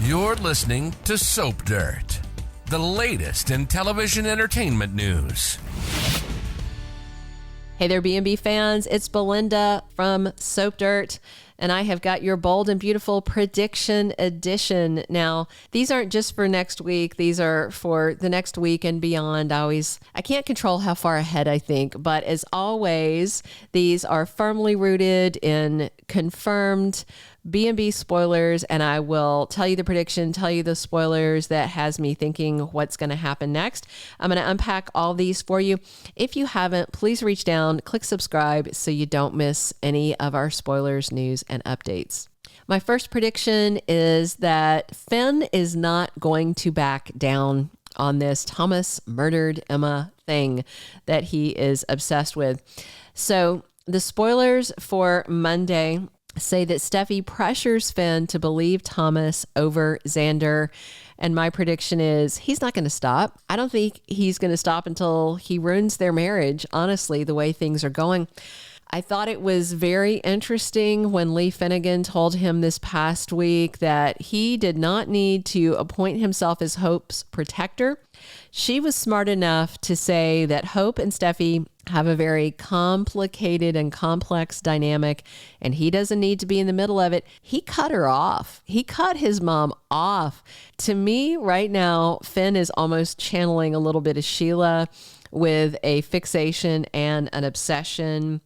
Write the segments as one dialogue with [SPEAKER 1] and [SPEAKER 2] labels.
[SPEAKER 1] You're listening to Soap Dirt, the latest in television entertainment news.
[SPEAKER 2] Hey there, B&B fans. It's Belynda from Soap Dirt, and I have got your bold and beautiful prediction edition. Now, these aren't just for next week. These are for the next week and beyond. I can't control how far ahead I think, but as always, these are firmly rooted in confirmed B&B spoilers, and I will tell you the prediction, tell you the spoilers that has me thinking what's going to happen next. I'm going to unpack all these for you. If you haven't, please reach down, click subscribe so you don't miss any of our spoilers, news, and updates. My first prediction is that Finn is not going to back down on this Thomas murdered Emma thing that he is obsessed with. So the spoilers for Monday say that Steffy pressures Finn to believe Thomas over Xander. And my prediction is he's not going to stop. I don't think he's going to stop until he ruins their marriage, honestly, the way things are going. I thought it was very interesting when Lee Finnegan told him this past week that he did not need to appoint himself as Hope's protector. She was smart enough to say that Hope and Steffy have a very complicated and complex dynamic, and he doesn't need to be in the middle of it. He cut her off. He cut his mom off. To me, right now, Finn is almost channeling a little bit of Sheila with a fixation and an obsession.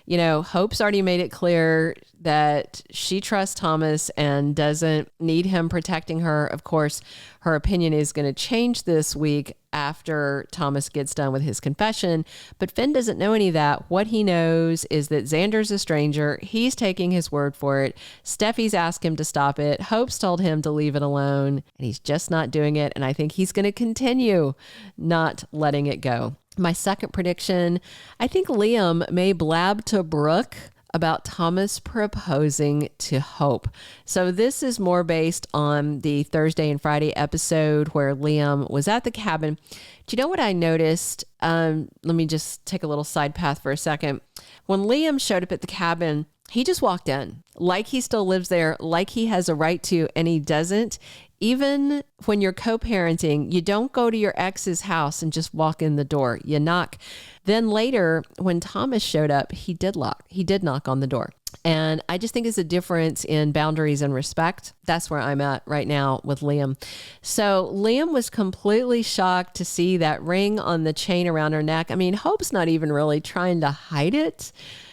[SPEAKER 2] You know, Hope's already made it clear that she trusts Thomas and doesn't need him protecting her. Of course, her opinion is going to change this week after Thomas gets done with his confession, but Finn doesn't know any of that. What he knows is that Xander's a stranger. He's taking his word for it. Steffy's asked him to stop it. Hope's told him to leave it alone, and he's just not doing it. And I think he's going to continue not letting it go. My second prediction, I think Liam may blab to Brooke about Thomas proposing to Hope. So this is more based on the Thursday and Friday episode where Liam was at the cabin. Do you know what I noticed? Let me just take a little side path for a second. When Liam showed up at the cabin, he just walked in like he still lives there, like he has a right to, and he doesn't. Even when you're co-parenting, you don't go to your ex's house and just walk in the door. You knock. Then later, when Thomas showed up, he did knock on the door. And I just think it's a difference in boundaries and respect. That's where I'm at right now with Liam. So Liam was completely shocked to see that ring on the chain around her neck. I mean, Hope's not even really trying to hide it.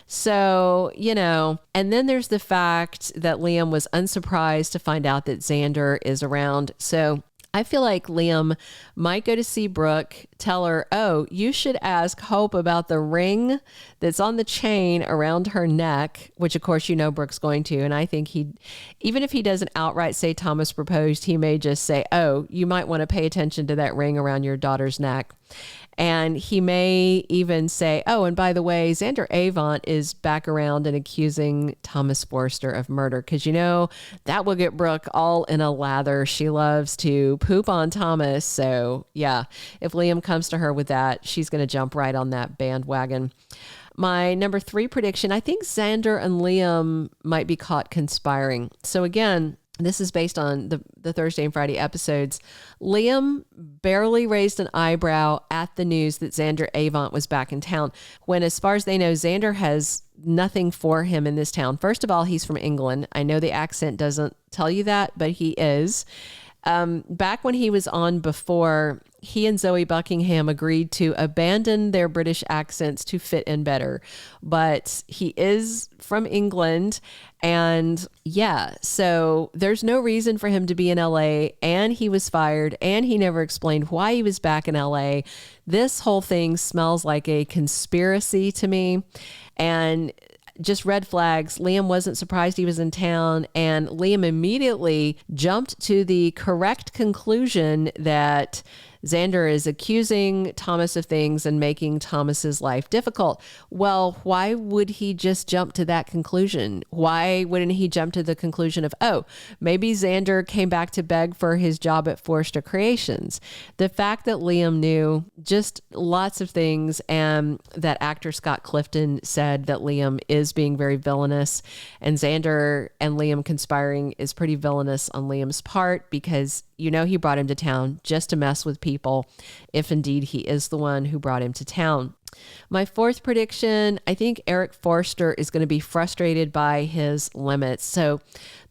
[SPEAKER 2] So, you know, and then there's the fact that Liam was unsurprised to find out that Xander is around. So I feel like Liam might go to see Brooke, tell her, oh, you should ask Hope about the ring that's on the chain around her neck, which of course, you know, Brooke's going to. And I think even if he doesn't outright say Thomas proposed, he may just say, oh, you might want to pay attention to that ring around your daughter's neck. And he may even say, oh, and by the way, Xander Avant is back around and accusing Thomas Forrester of murder. Because, you know, that will get Brooke all in a lather. She loves to poop on Thomas. So, yeah, if Liam comes to her with that, she's going to jump right on that bandwagon. My number 3 prediction, I think Xander and Liam might be caught conspiring. So, again, this is based on the Thursday and Friday episodes. Liam barely raised an eyebrow at the news that Xander Avant was back in town, when as far as they know, Xander has nothing for him in this town. First of all, he's from England. I know the accent doesn't tell you that, but he is. Back when he was on before, he and Zoe Buckingham agreed to abandon their British accents to fit in better. But he is from England. And yeah, so there's no reason for him to be in LA, and he was fired, and he never explained why he was back in LA. This whole thing smells like a conspiracy to me. And just red flags. Liam wasn't surprised he was in town, and Liam immediately jumped to the correct conclusion that Xander is accusing Thomas of things and making Thomas's life difficult. Well, why would he just jump to that conclusion? Why wouldn't he jump to the conclusion of, oh, maybe Xander came back to beg for his job at Forrester Creations? The fact that Liam knew just lots of things, and that actor Scott Clifton said that Liam is being very villainous, and Xander and Liam conspiring is pretty villainous on Liam's part, because he brought him to town just to mess with people, if indeed he is the one who brought him to town. My fourth prediction, I think Eric Forrester is going to be frustrated by his limits. So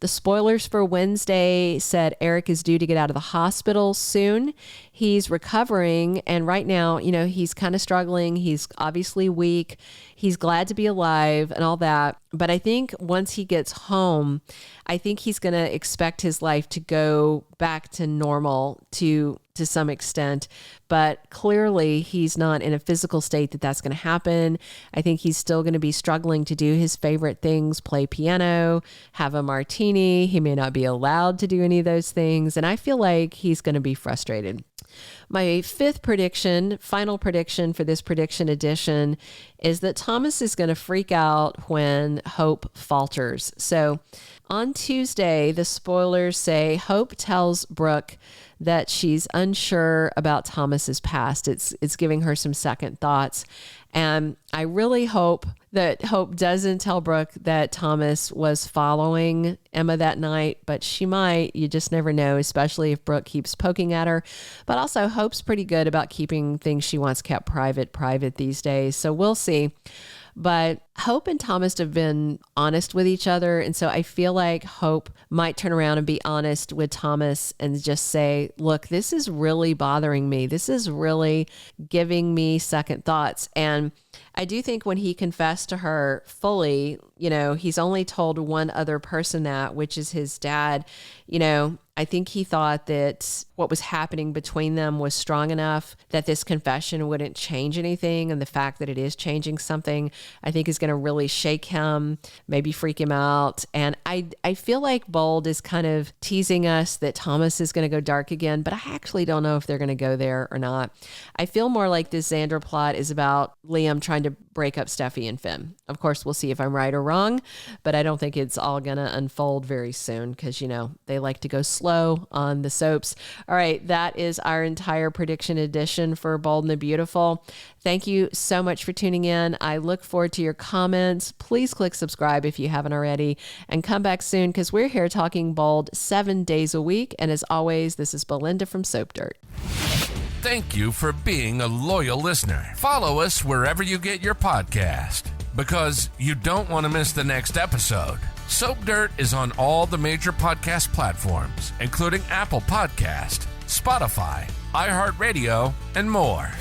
[SPEAKER 2] the spoilers for Wednesday said Eric is due to get out of the hospital soon. He's recovering, and right now, he's kind of struggling. He's obviously weak. He's glad to be alive and all that. But I think once he gets home, I think he's going to expect his life to go back to normal to some extent. But clearly, he's not in a physical state that's going to happen. I think he's still going to be struggling to do his favorite things, play piano, have a martini. He may not be allowed to do any of those things. And I feel like he's going to be frustrated. My fifth prediction, final prediction for this prediction edition, is that Thomas is going to freak out when Hope falters. So on Tuesday, the spoilers say Hope tells Brooke that she's unsure about Thomas's past. It's giving her some second thoughts. And I really hope that Hope doesn't tell Brooke that Thomas was following Emma that night, but she might. You just never know, especially if Brooke keeps poking at her. But also, Hope's pretty good about keeping things she wants kept private these days. So we'll see. But Hope and Thomas have been honest with each other. And so I feel like Hope might turn around and be honest with Thomas and just say, look, this is really bothering me. This is really giving me second thoughts. And I do think when he confessed to her fully, he's only told one other person that, which is his dad. I think he thought that what was happening between them was strong enough that this confession wouldn't change anything. And the fact that it is changing something, I think is going to really shake him, maybe freak him out. And I feel like Bold is kind of teasing us that Thomas is going to go dark again, but I actually don't know if they're going to go there or not. I feel more like this Xander plot is about Liam trying to break up Steffy and Finn. Of course, we'll see if I'm right or wrong, but I don't think it's all going to unfold very soon because, they like to go slow on the soaps. All right, that is our entire prediction edition for Bold and the Beautiful. Thank you so much for tuning in. I look forward to your comments. Please click subscribe if you haven't already, and come back soon because we're here talking Bold 7 days a week. And as always, this is Belynda from Soap Dirt.
[SPEAKER 1] Thank you for being a loyal listener. Follow us wherever you get your podcast, because you don't want to miss the next episode. Soap Dirt is on all the major podcast platforms, including Apple Podcast, Spotify, iHeartRadio, and more.